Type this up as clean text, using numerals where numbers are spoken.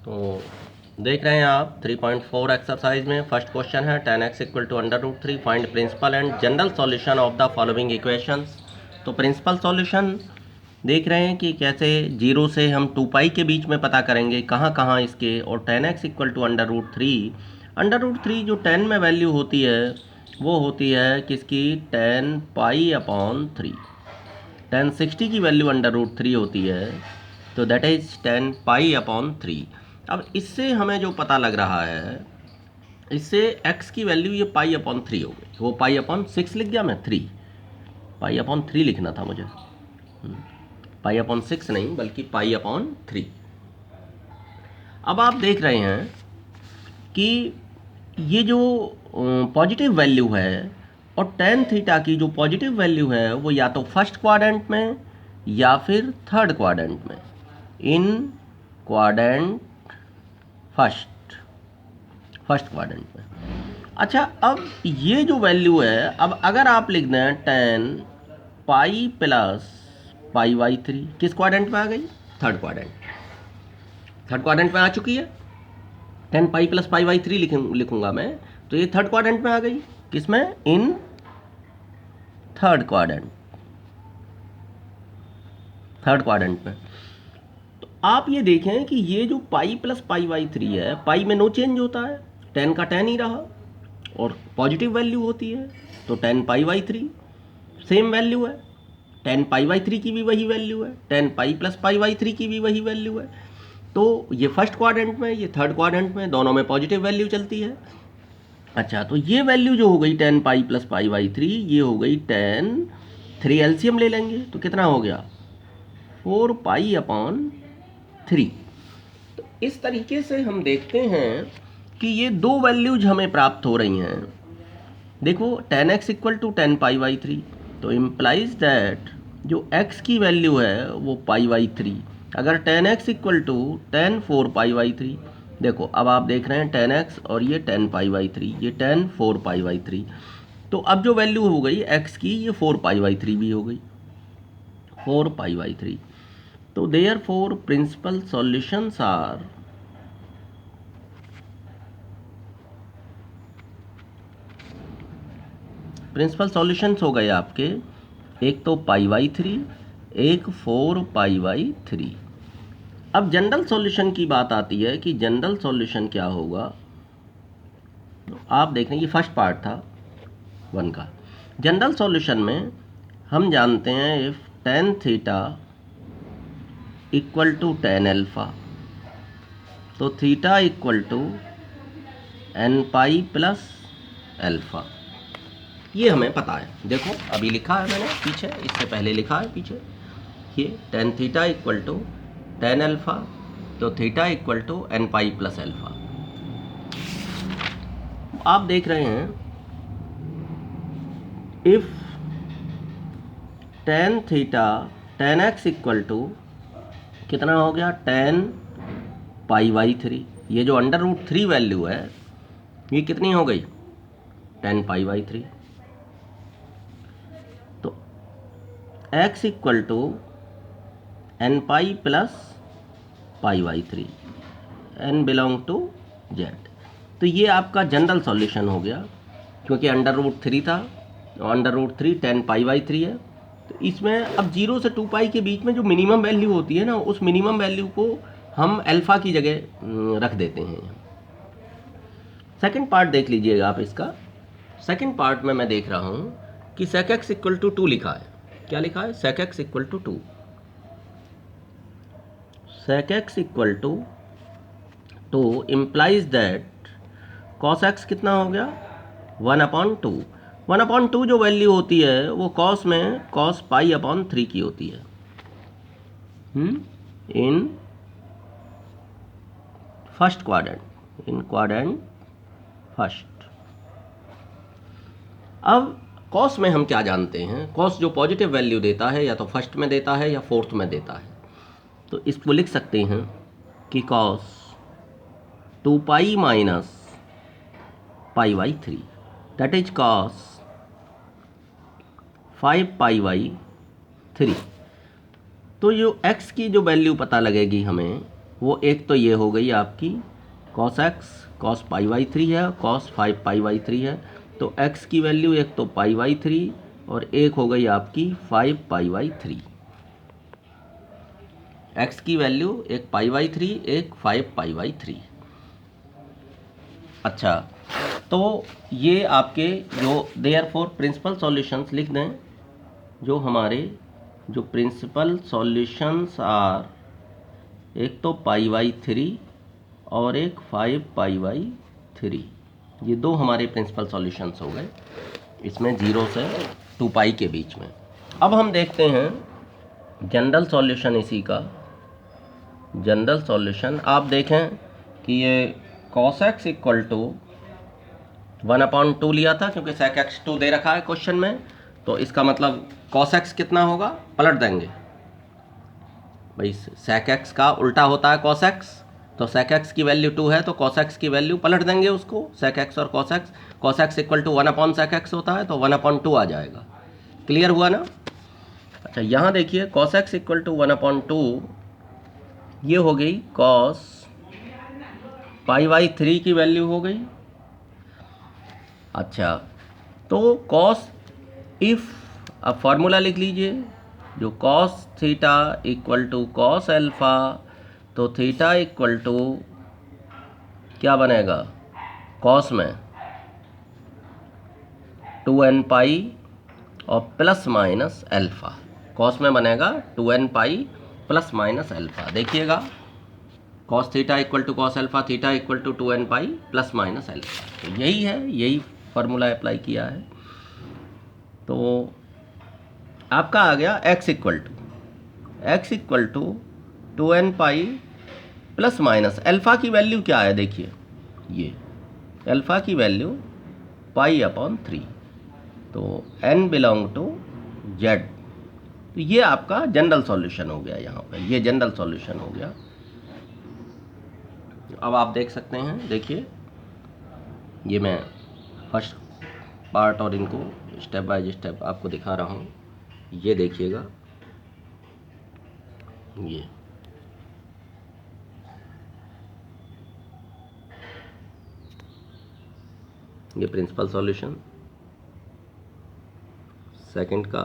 तो देख रहे हैं आप 3.4 एक्सरसाइज में फर्स्ट क्वेश्चन है tan x equal to √3 find principal and general solution of the following equations. तो प्रिंसिपल सॉल्यूशन देख रहे हैं कि कैसे जीरो से हम 2 पाई के बीच में पता करेंगे कहाँ कहाँ इसके, और tan x इक्वल टू √3 जो 10 में वैल्यू होती है वो होती है किसकी, tan π/3। tan 60 की वैल्यू √3 होती है, तो दैट इज tan π/3। अब इससे हमें जो पता लग रहा है, इससे x की वैल्यू ये π/3 हो गई। वो π/6 लिख गया मैं, 3 π/3 लिखना था मुझे, π/6 नहीं बल्कि π/3। अब आप देख रहे हैं कि ये जो पॉजिटिव वैल्यू है और tan थीटा की जो पॉजिटिव वैल्यू है वो या तो फर्स्ट क्वाड्रेंट में या फिर थर्ड क्वाड्रेंट में, इन क्वाड्रेंट फर्स्ट क्वाड्रेंट में। अच्छा, अब ये जो वैल्यू है, अब अगर आप लिख दें tan π+π/3, किस क्वाड्रेंट में आ गई, थर्ड क्वाड्रेंट में आ चुकी है। tan π+π/3 लिखूंगा मैं, तो ये थर्ड क्वाड्रेंट में आ गई, किसमें, इन थर्ड क्वाड्रेंट में। तो आप ये देखें कि ये जो π+π/3 है, पाई में नो चेंज होता है, tan का tan ही रहा, और पॉजिटिव वैल्यू होती है तो tan π/3 सेम वैल्यू है, tan π/3 की भी वही वैल्यू है, tan π+π/3 की भी वही वैल्यू है। तो ये फर्स्ट क्वाड्रेंट में, ये थर्ड क्वाड्रेंट में, दोनों में पॉजिटिव वैल्यू चलती है। अच्छा, तो ये वैल्यू जो हो गई tan π+π/3, ये हो गई tan 3, एलसीएम ले लेंगे तो कितना हो गया, 4π/3। तो इस तरीके से हम देखते हैं कि ये दो वैल्यूज हमें प्राप्त हो रही हैं। देखो tan x equal to tan π/3, तो इम्प्लाइज दैट जो x की वैल्यू है वो π/3। अगर tan x equal to tan 4π/3, देखो अब आप देख रहे हैं tan x और ये tan π/3, ये tan 4π/3। तो अब जो वैल्यू हो गई x की, ये 4π/3 भी हो गई, 4π/3। तो therefore principal solutions are, principal solutions हो गए आपके, एक तो π/3, एक 4π/3। अब जनरल सॉल्यूशन की बात आती है कि जनरल सॉल्यूशन क्या होगा। तो आप देख रहे हैं ये फर्स्ट पार्ट था 1 का। जनरल सॉल्यूशन में हम जानते हैं if tan theta equal to tan alpha, तो थीटा इक्वल टू n π+α, ये हमें पता है। देखो अभी लिखा है मैंने पीछे, इससे पहले लिखा है पीछे, ये tan theta equal to tan alpha, तो थीटा इक्वल टू n π+α। आप देख रहे हैं if tan theta tan x equal to कितना हो गया, tan π/3, ये जो √3 वैल्यू है ये कितनी हो गई, tan π/3। तो x equal to n π+π/3, n belong to z। तो ये आपका जनरल सॉल्यूशन हो गया, क्योंकि √3 था और √3 tan π/3 है। तो इसमें अब 0 से 2 पाई के बीच में जो मिनिमम वैल्यू होती है ना, उस मिनिमम वैल्यू को हम अल्फ़ा की जगह रख देते हैं। सेकंड पार्ट देख लीजिएगा आप इसका। सेकंड पार्ट में मैं देख रहा हूँ कि sec x इक्वल टू 2 लिखा है। क्या लिखा है, sec x equal to 2, sec x equal to 2 implies that cos x कितना हो गया, 1/2। 1/2 जो वैल्यू होती है वो cos में cos π/3 की होती है, in first quadrant, in quadrant first. अब cos में हम क्या जानते हैं, cos जो पॉजिटिव वैल्यू देता है या तो फर्स्ट में देता है या फोर्थ में देता है। तो इसको लिख सकते हैं कि cos 2π - π/3, दैट इज cos 5π/3। तो जो x की जो वैल्यू पता लगेगी हमें वो एक तो ये हो गई आपकी cos x cos pi by 3 है, cos 5 पाई बाई 3 है। तो x की वैल्यू एक तो पाई बाई 3 और एक हो गई आपकी 5 पाई बाई 3। x की वैल्यू एक पाई बाई 3, एक 5 पाई बाई 3। अच्छा, तो ये आपके जो देयरफॉर प्रिंसिपल सॉल्यूशंस लिख दें। जो हमारे जो प्रिंसिपल सॉल्यूशंस आर, एक तो पाई बाई 3 और एक 5 पाई बाई 3, ये दो हमारे प्रिंसिपल सॉल्यूशंस हो गए, इसमें 0 से 2 पाई के बीच में। अब हम देखते हैं जनरल सॉल्यूशन इसी का। जनरल सॉल्यूशन आप देखें कि ये cos x इक्वल टू 1/2 लिया था, क्योंकि sec x 2 दे रखा है क्वेश्चन में, तो इसका मतलब cos x कितना होगा, पलट देंगे भाई। sec x का उल्टा होता है cos x, तो sec x की वैल्यू 2 है तो cos x की वैल्यू पलट देंगे उसको, sec x और cos x। cos x equal to 1/sec x होता है, तो 1/2 आ जाएगा। क्लियर हुआ ना। अच्छा, यहाँ देखिए cos x इक्वल टू 1/2, ये हो गई cos पाई बाई 3 की वैल्यू हो गई। अच्छा, तो cos इफ, अब फॉर्मूला लिख लीजिए, जो cos theta equal to cos alpha, तो थीटा इक्वल टू क्या बनेगा, cos में 2n पाई और प्लस माइनस अल्फा। cos में बनेगा 2n pi plus minus alpha. देखिएगा cos theta equal to cos alpha, theta equal to 2n pi plus minus alpha. तो यही है, यही फार्मूला अप्लाई किया है। तो आपका आ गया x equal to 2n pi plus minus alpha की वैल्यू क्या है, देखिए ये अल्फा की वैल्यू पाई/3, तो n बिलोंग टू z। तो ये आपका जनरल सॉल्यूशन हो गया, यहाँ पर ये जनरल सॉल्यूशन हो गया। अब आप देख सकते हैं, देखिए ये मैं फर्स्ट पार्ट और इनको स्टेप बाय स्टेप आपको दिखा रहा हूँ। ये देखिएगा, ये प्रिंसिपल सॉल्यूशन, सेकंड का